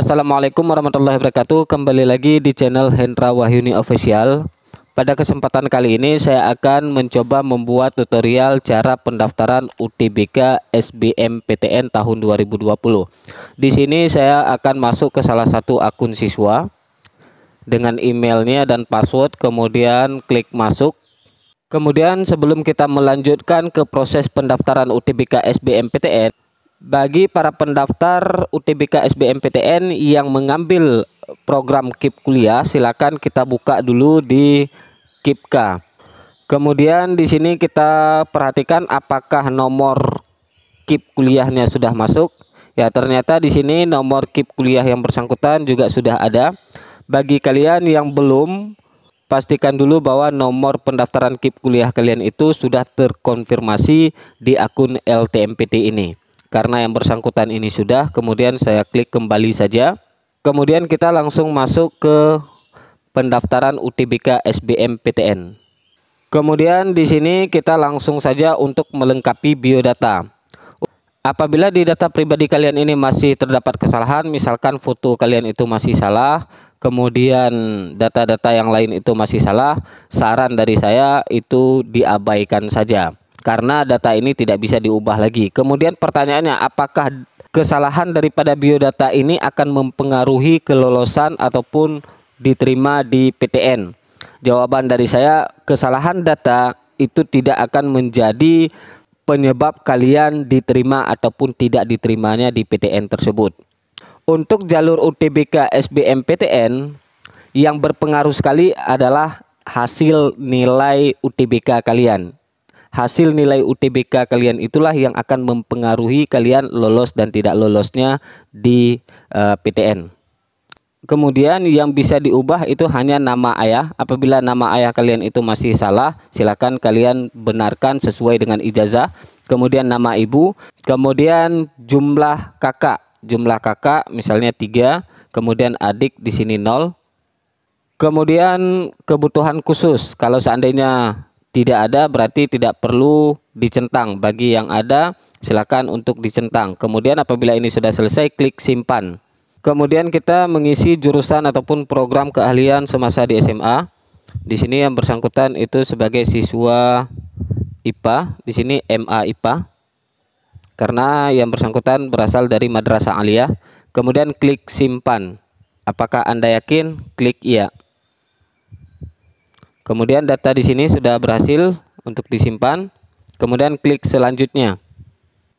Assalamualaikum warahmatullahi wabarakatuh. Kembali lagi di channel Hendra Wahyuni Official. Pada kesempatan kali ini saya akan mencoba membuat tutorial cara pendaftaran UTBK SBMPTN tahun 2020. Di sini saya akan masuk ke salah satu akun siswa dengan emailnya dan password, kemudian klik masuk. Kemudian sebelum kita melanjutkan ke proses pendaftaran UTBK SBMPTN, bagi para pendaftar UTBK SBMPTN yang mengambil program KIP kuliah, silakan kita buka dulu di KIPK. Kemudian di sini kita perhatikan apakah nomor KIP kuliahnya sudah masuk. Ya, ternyata di sini nomor KIP kuliah yang bersangkutan juga sudah ada. Bagi kalian yang belum, pastikan dulu bahwa nomor pendaftaran KIP kuliah kalian itu sudah terkonfirmasi di akun LTMPT ini. Karena yang bersangkutan ini sudah, kemudian saya klik kembali saja. Kemudian kita langsung masuk ke pendaftaran UTBK SBMPTN. Kemudian di sini kita langsung saja untuk melengkapi biodata. Apabila di data pribadi kalian ini masih terdapat kesalahan, misalkan foto kalian itu masih salah, kemudian data-data yang lain itu masih salah, saran dari saya itu diabaikan saja. Karena data ini tidak bisa diubah lagi. Kemudian pertanyaannya, apakah kesalahan daripada biodata ini akan mempengaruhi kelolosan ataupun diterima di PTN? Jawaban dari saya, kesalahan data itu tidak akan menjadi penyebab kalian diterima ataupun tidak diterimanya di PTN tersebut. Untuk jalur UTBK SBMPTN, yang berpengaruh sekali adalah hasil nilai UTBK kalian. Hasil nilai UTBK kalian itulah yang akan mempengaruhi kalian lolos dan tidak lolosnya di PTN. Kemudian yang bisa diubah itu hanya nama ayah. Apabila nama ayah kalian itu masih salah, silakan kalian benarkan sesuai dengan ijazah. Kemudian nama ibu, kemudian jumlah kakak. Jumlah kakak misalnya 3, kemudian adik di sini 0. Kemudian kebutuhan khusus, kalau seandainya tidak ada berarti tidak perlu dicentang. Bagi yang ada silakan untuk dicentang. Kemudian apabila ini sudah selesai, klik simpan. Kemudian kita mengisi jurusan ataupun program keahlian semasa di SMA. Di sini yang bersangkutan itu sebagai siswa IPA, di sini MA IPA. Karena yang bersangkutan berasal dari Madrasah Aliyah. Kemudian klik simpan. Apakah Anda yakin? Klik iya. Kemudian data di sini sudah berhasil untuk disimpan. Kemudian klik selanjutnya.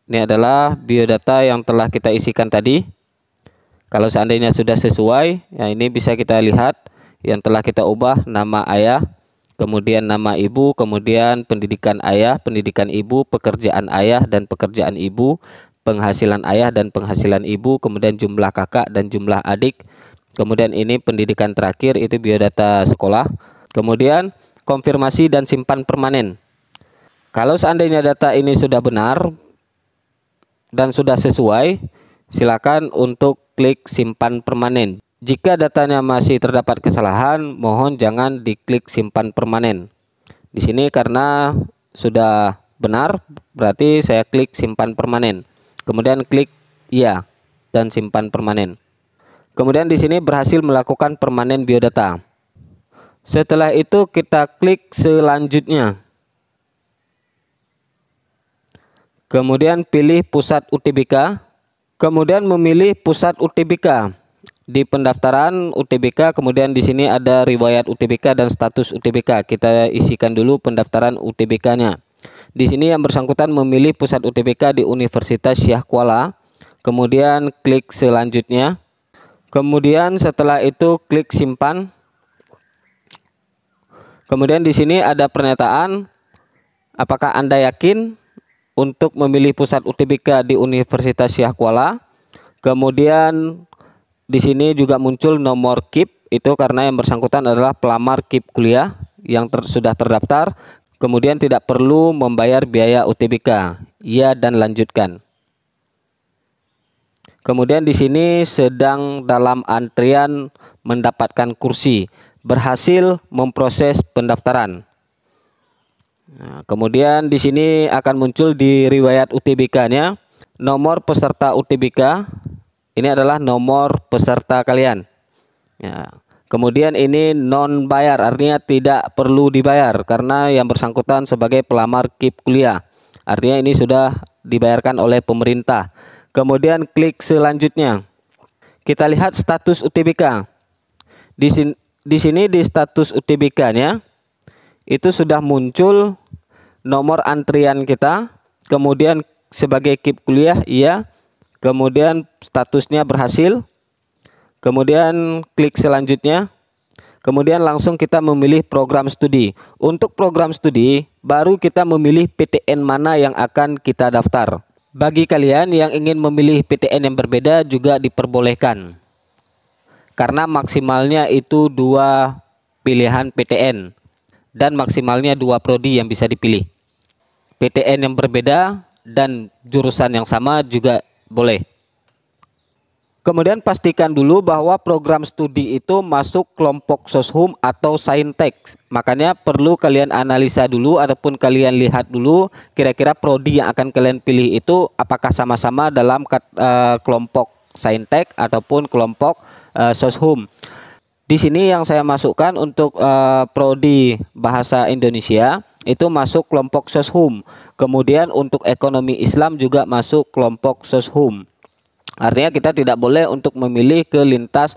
Ini adalah biodata yang telah kita isikan tadi. Kalau seandainya sudah sesuai, ya ini bisa kita lihat yang telah kita ubah nama ayah, kemudian nama ibu, kemudian pendidikan ayah, pendidikan ibu, pekerjaan ayah dan pekerjaan ibu, penghasilan ayah dan penghasilan ibu, kemudian jumlah kakak dan jumlah adik. Kemudian ini pendidikan terakhir itu biodata sekolah. Kemudian konfirmasi dan simpan permanen. Kalau seandainya data ini sudah benar dan sudah sesuai, silakan untuk klik simpan permanen. Jika datanya masih terdapat kesalahan, mohon jangan diklik simpan permanen. Di sini karena sudah benar, berarti saya klik simpan permanen. Kemudian klik iya dan simpan permanen. Kemudian di sini berhasil melakukan permanen biodata. Setelah itu kita klik selanjutnya. Kemudian pilih pusat UTBK. Kemudian memilih pusat UTBK. Di pendaftaran UTBK, kemudian di sini ada riwayat UTBK dan status UTBK. Kita isikan dulu pendaftaran UTBK-nya. Di sini yang bersangkutan memilih pusat UTBK di Universitas Syah Kuala. Kemudian klik selanjutnya. Kemudian setelah itu klik simpan. Kemudian di sini ada pernyataan, apakah Anda yakin untuk memilih pusat UTBK di Universitas Syah Kuala. Kemudian di sini juga muncul nomor KIP, itu karena yang bersangkutan adalah pelamar KIP kuliah yang sudah terdaftar. Kemudian tidak perlu membayar biaya UTBK. Iya dan lanjutkan. Kemudian di sini sedang dalam antrian mendapatkan kursi. Berhasil memproses pendaftaran. Nah, kemudian di sini akan muncul di riwayat UTBK-nya nomor peserta UTBK Ini adalah nomor peserta kalian. Ya. Kemudian ini non bayar, artinya tidak perlu dibayar karena yang bersangkutan sebagai pelamar KIP kuliah. Artinya ini sudah dibayarkan oleh pemerintah. Kemudian klik selanjutnya. Kita lihat status UTBK. Di sini di status UTBK-nya itu sudah muncul nomor antrian kita, kemudian sebagai KIP kuliah iya, kemudian statusnya berhasil, kemudian klik selanjutnya, kemudian langsung kita memilih program studi. Untuk program studi baru kita memilih PTN mana yang akan kita daftar. Bagi kalian yang ingin memilih PTN yang berbeda juga diperbolehkan, karena maksimalnya itu 2 pilihan PTN dan maksimalnya 2 prodi yang bisa dipilih. PTN yang berbeda dan jurusan yang sama juga boleh. Kemudian pastikan dulu bahwa program studi itu masuk kelompok soshum atau saintek. Makanya perlu kalian analisa dulu ataupun kalian lihat dulu kira-kira prodi yang akan kalian pilih itu apakah sama-sama dalam kelompok saintek ataupun kelompok soshum. Di sini yang saya masukkan untuk prodi bahasa Indonesia itu masuk kelompok soshum. Kemudian untuk ekonomi Islam juga masuk kelompok soshum. Artinya kita tidak boleh untuk memilih ke lintas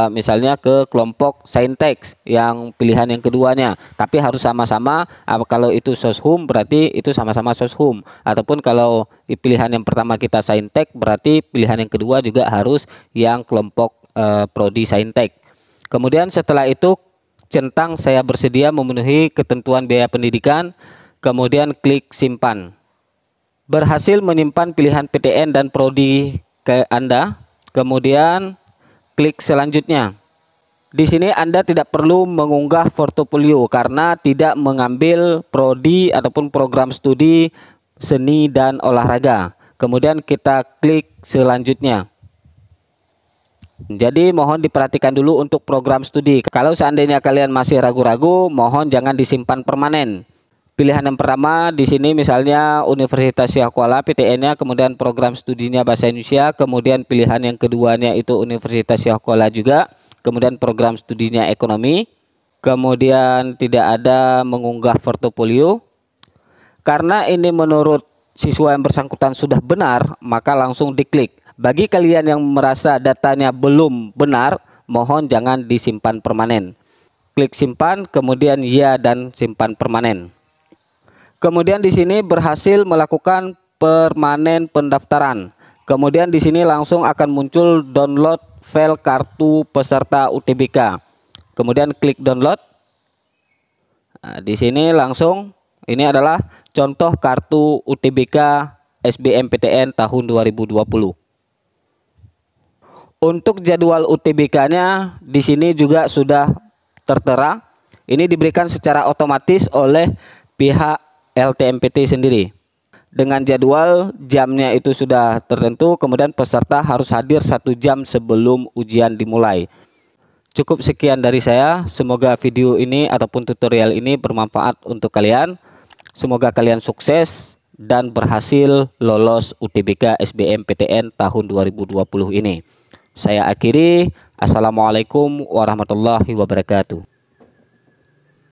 misalnya ke kelompok saintek yang pilihan yang keduanya, tapi harus sama-sama. Kalau itu soshum berarti itu sama-sama soshum, ataupun kalau pilihan yang pertama kita saintek berarti pilihan yang kedua juga harus yang kelompok prodi saintek. Kemudian setelah itu centang saya bersedia memenuhi ketentuan biaya pendidikan, kemudian klik simpan. Berhasil menyimpan pilihan PTN dan prodi ke Anda, kemudian klik selanjutnya. Di sini Anda tidak perlu mengunggah portofolio karena tidak mengambil prodi ataupun program studi seni dan olahraga. Kemudian kita klik selanjutnya. Jadi mohon diperhatikan dulu untuk program studi. Kalau seandainya kalian masih ragu-ragu, mohon jangan disimpan permanen. Pilihan yang pertama di sini misalnya Universitas Syekh Kuala PTN-nya, kemudian program studinya bahasa Indonesia, kemudian pilihan yang keduanya itu Universitas Syekh Kuala juga, kemudian program studinya ekonomi, kemudian tidak ada mengunggah portofolio. Karena ini menurut siswa yang bersangkutan sudah benar, maka langsung diklik. Bagi kalian yang merasa datanya belum benar, mohon jangan disimpan permanen. Klik simpan, kemudian ya dan simpan permanen. Kemudian di sini berhasil melakukan permanen pendaftaran. Kemudian di sini langsung akan muncul download file kartu peserta UTBK. Kemudian klik download. Nah, di sini langsung ini adalah contoh kartu UTBK SBMPTN tahun 2020. Untuk jadwal UTBK-nya di sini juga sudah tertera. Ini diberikan secara otomatis oleh pihak LTMPT sendiri. Dengan jadwal jamnya itu sudah tertentu, kemudian peserta harus hadir 1 jam sebelum ujian dimulai. Cukup sekian dari saya. Semoga video ini ataupun tutorial ini bermanfaat untuk kalian. Semoga kalian sukses dan berhasil lolos UTBK SBMPTN tahun 2020 ini. Saya akhiri. Assalamualaikum warahmatullahi wabarakatuh.